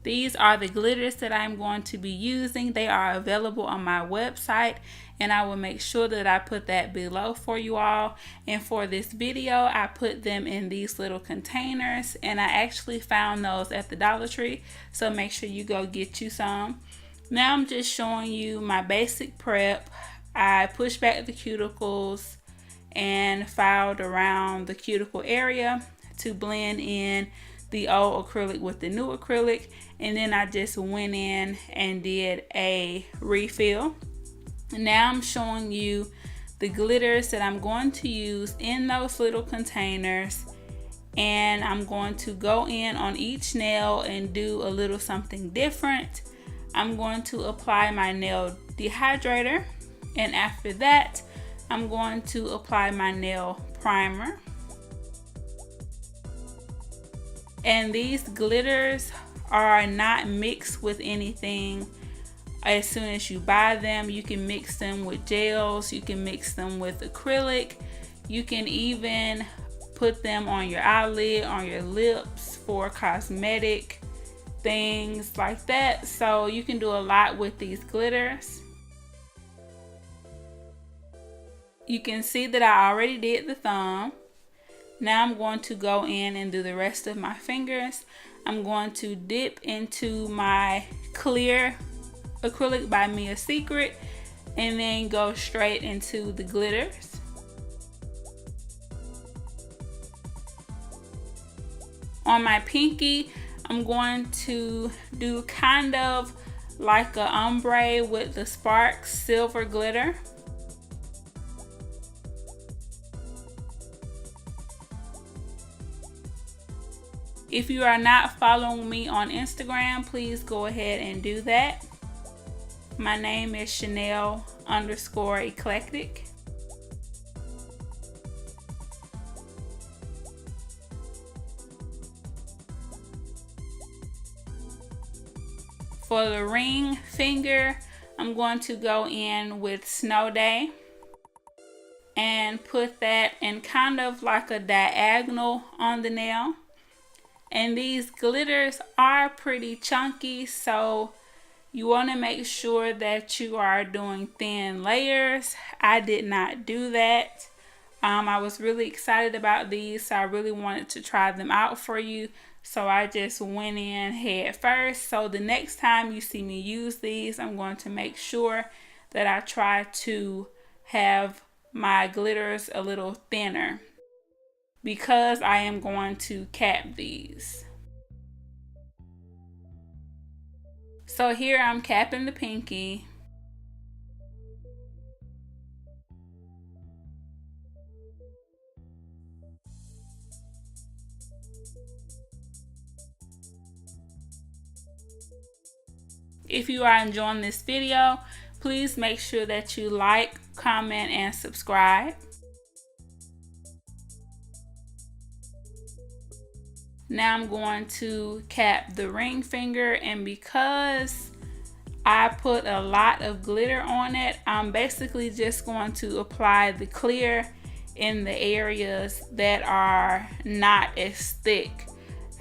These are the glitters that I'm going to be using. They are available on my website, and I will make sure that I put that below for you all. And for this video, I put them in these little containers, and I actually found those at the Dollar Tree, so make sure you go get you some. Now I'm just showing you my basic prep. I pushed back the cuticles and filed around the cuticle area to blend in the old acrylic with the new acrylic, and then I just went in and did a refill. Now I'm showing you the glitters that I'm going to use in those little containers, and I'm going to go in on each nail and do a little something different. I'm going to apply my nail dehydrator, and after that I'm going to apply my nail primer. And these glitters are not mixed with anything. As soon as you buy them, you can mix them with gels, you can mix them with acrylic, you can even put them on your eyelid, on your lips for cosmetic things like that. So you can do a lot with these glitters. You can see that I already did the thumb. Now I'm going to go in and do the rest of my fingers. I'm going to dip into my clear acrylic by Mia Secret and then go straight into the glitters. On my pinky, I'm going to do kind of like an ombre with the Sparks silver glitter. If you are not following me on Instagram, please go ahead and do that. My name is Chanel_eclectic. For the ring finger, I'm going to go in with Snow Day and put that in kind of like a diagonal on the nail. And these glitters are pretty chunky, so you want to make sure that you are doing thin layers. I did not do that. I was really excited about these, so I really wanted to try them out for you. So I just went in head first. So the next time you see me use these, I'm going to make sure that I try to have my glitters a little thinner, because I am going to cap these. So here I'm capping the pinky. If you are enjoying this video, please make sure that you like, comment, and subscribe. Now I'm going to cap the ring finger, and because I put a lot of glitter on it, I'm basically just going to apply the clear in the areas that are not as thick.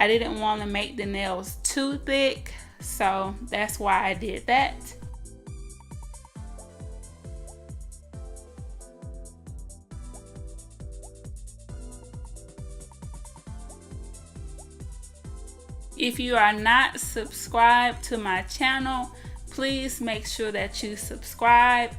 I didn't want to make the nails too thick, so that's why I did that. If you are not subscribed to my channel, please make sure that you subscribe.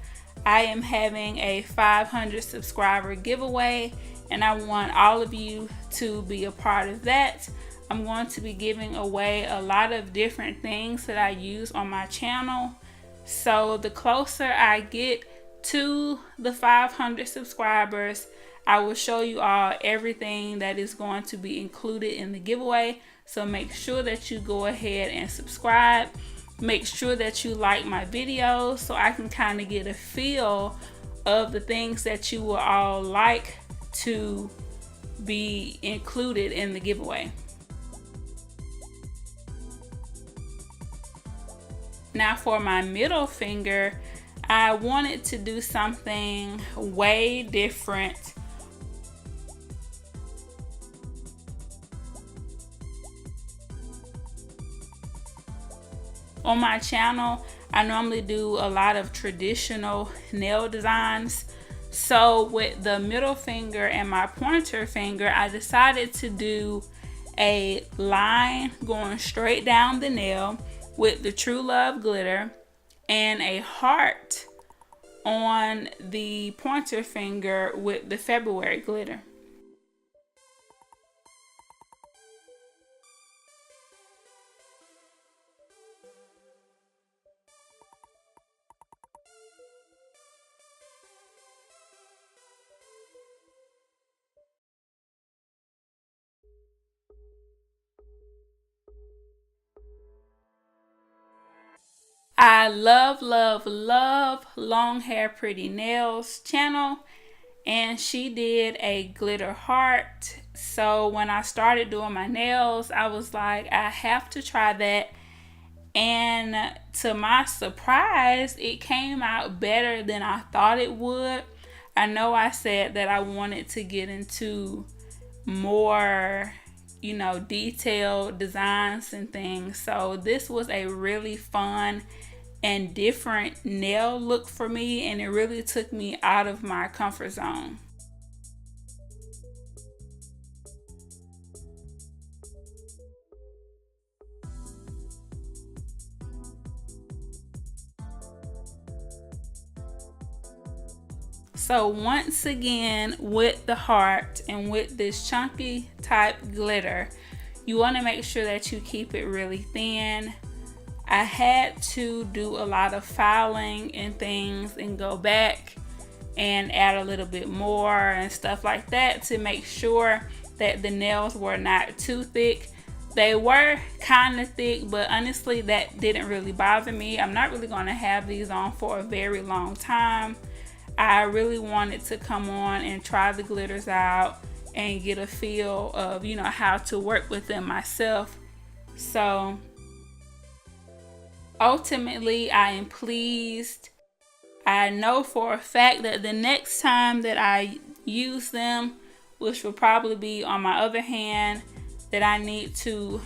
I am having a 500 subscriber giveaway, and I want all of you to be a part of that. I'm going to be giving away a lot of different things that I use on my channel. So the closer I get to the 500 subscribers, I will show you all everything that is going to be included in the giveaway. So make sure that you go ahead and subscribe. Make sure that you like my videos so I can kind of get a feel of the things that you will all like to be included in the giveaway. Now for my middle finger, I wanted to do something way different. On my channel, I normally do a lot of traditional nail designs. So with the middle finger and my pointer finger, I decided to do a line going straight down the nail with the True Love glitter and a heart on the pointer finger with the February glitter. I love, love, love Long Hair Pretty Nails channel, and she did a glitter heart. So when I started doing my nails, I was like, I have to try that. And to my surprise, it came out better than I thought it would. I know I said that I wanted to get into more, detailed designs and things. So this was a really fun and different nail look for me, and it really took me out of my comfort zone. So once again, with the heart and with this chunky type glitter, you want to make sure that you keep it really thin. I had to do a lot of filing and things and go back and add a little bit more and stuff like that to make sure that the nails were not too thick. They were kind of thick, but honestly that didn't really bother me. I'm not really going to have these on for a very long time. I really wanted to come on and try the glitters out and get a feel of, how to work with them myself. So ultimately, I am pleased. I know for a fact that the next time that I use them, which will probably be on my other hand, that I need to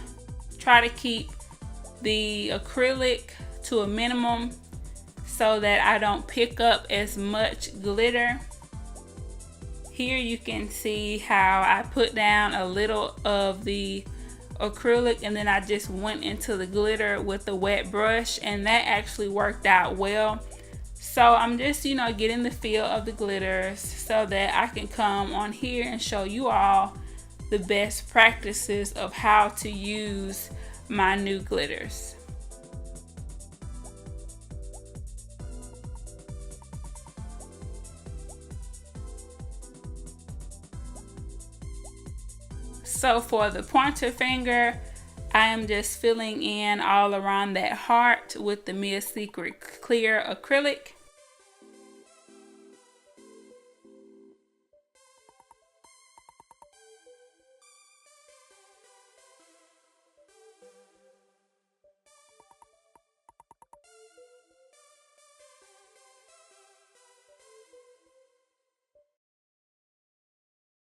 try to keep the acrylic to a minimum so that I don't pick up as much glitter. Here you can see how I put down a little of the acrylic and then I just went into the glitter with the wet brush, and that actually worked out well. So I'm just getting the feel of the glitters so that I can come on here and show you all the best practices of how to use my new glitters. So for the pointer finger, I am just filling in all around that heart with the Mia Secret clear acrylic.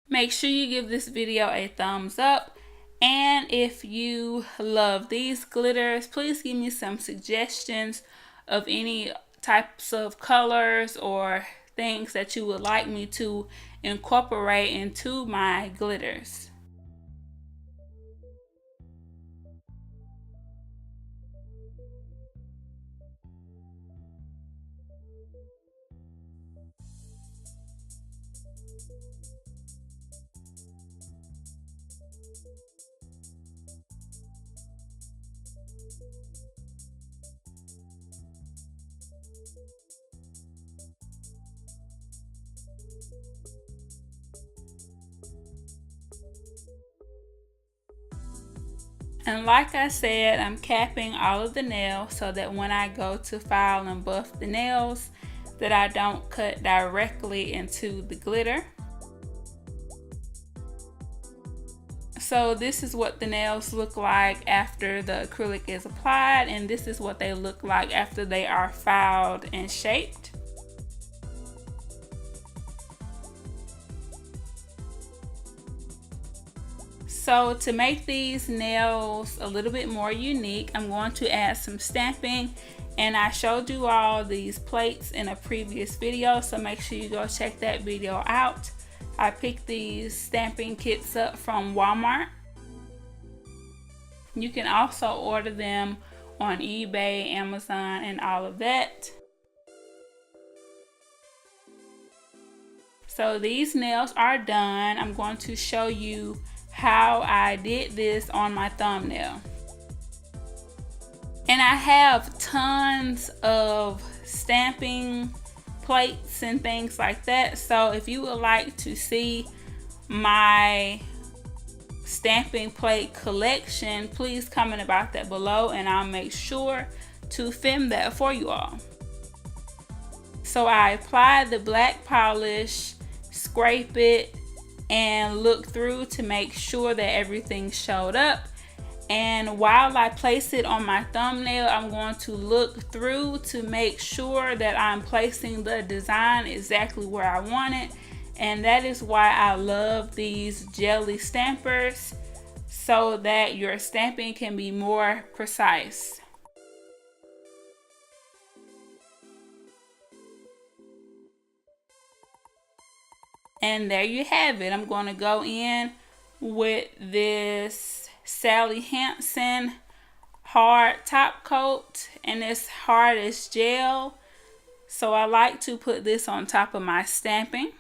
Make sure you give this video a thumbs up, and if you love these glitters, please give me some suggestions of any types of colors or things that you would like me to incorporate into my glitters. And like I said, I'm capping all of the nails so that when I go to file and buff the nails, that I don't cut directly into the glitter. So this is what the nails look like after the acrylic is applied, and this is what they look like after they are filed and shaped. So to make these nails a little bit more unique, I'm going to add some stamping, and I showed you all these plates in a previous video, so make sure you go check that video out. I picked these stamping kits up from Walmart. You can also order them on eBay, Amazon, and all of that. So these nails are done. I'm going to show you how I did this on my thumbnail. And I have tons of stamping plates and things like that. So if you would like to see my stamping plate collection, please comment about that below and I'll make sure to film that for you all. So I applied the black polish, scrape it, and look through to make sure that everything showed up. And while I place it on my thumbnail, I'm going to look through to make sure that I'm placing the design exactly where I want it. And that is why I love these jelly stampers, so that your stamping can be more precise. And there you have it. I'm going to go in with this Sally Hansen hard top coat, and it's hard as gel. So I like to put this on top of my stamping.